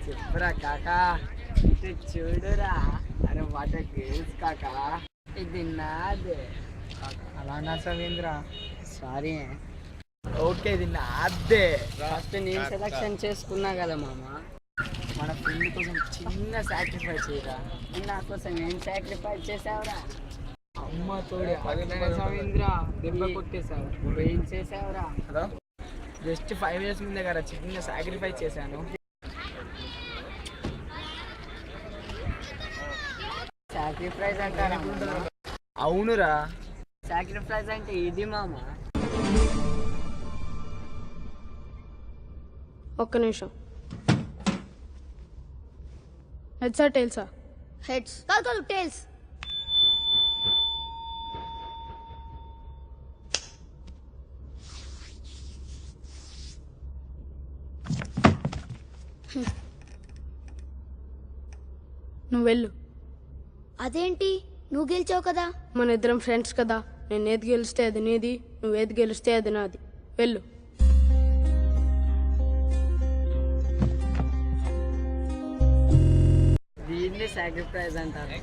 చెప్పురా కాకా, ఇటు చూడురా. అరే వాట్ గేల్స్ కాకా, ఇది నాదే. అలా నా సవేంద్ర, సారీ. ఓకే ఇది నాదే. ఫస్ట్ నేను సెలక్షన్ చేసుకున్నా కదా మామ. మన ఫ్రెండ్ కోసం చిన్న సాక్రిఫైస్ చేయరా. నా కోసం ఏం సాక్రిఫైస్ చేసావురా? అమ్మ తోడే సవేంద్ర దెబ్బ కొట్టేశావు. ఏం చేసావురా? హలో, జస్ట్ 5 years ముందే కదా చిన్న సాక్రిఫైస్ చేశాను. సాక్రిఫైస్ అంటారా? అవునురా. సాక్రిఫైస్ అంటే ఇది మామ. ఒక్క నిమిషం. హెడ్సా టైల్సా? హెడ్స్ కాదు టైల్స్. నువ్వు వెళ్ళు. అదేంటి, నువ్వు గెలిచావు కదా? మన ఇద్దరం ఫ్రెండ్స్ కదా. నేను ఏది గెలిస్తే అది నీది, నువ్వు ఏది గెలిస్తే అది నాది. వెళ్ళు. దీన్ని సాక్రిఫైస్ అంటారు.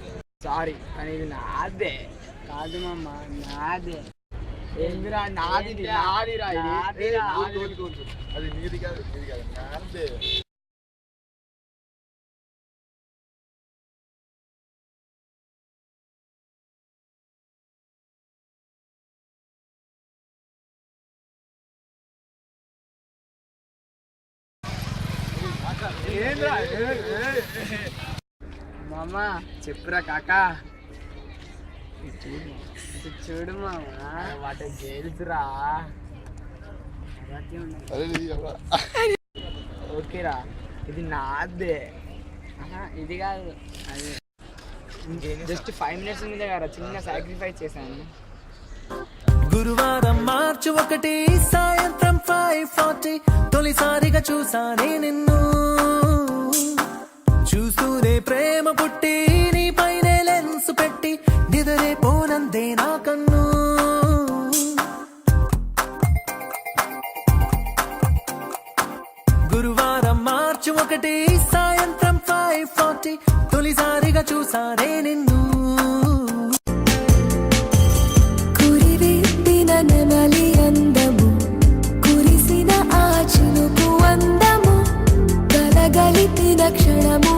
సారీ కానీ ఇది నాదే. కాదు మామ, నాదే. ఏందిరా నాది? నాదిరా ఇది. నాదిరా. అది నీది కాదు, నీది కాదు, నాదే. మామ చెప్పురా కాకా. ఇటు చూడు మామ. వాటి గేల్స్ రా. అదే నీది కదా. ఓకేరా, ఇది నాదే. ఇది కాదు, అది జస్ట్ 5 minutes ముందే కదా చిన్న సాక్రిఫైస్ చేశాను. గురువారం మార్చి 1 సాయంత్రం 5:40 తొలిసారిగా చూసానే నిన్ను. చూస్తూనే ప్రేమ పుట్టి నీ పైనే లెన్స్ పెట్టి నిదరే పోనందే నా కన్ను. గురువారం మార్చి 1 సాయంత్రం 5:40 తొలిసారిగా చూసానే నిన్ను. నెమలి అందము కురిసిన ఆ చినుకు అందము గలగలిపిన క్షణము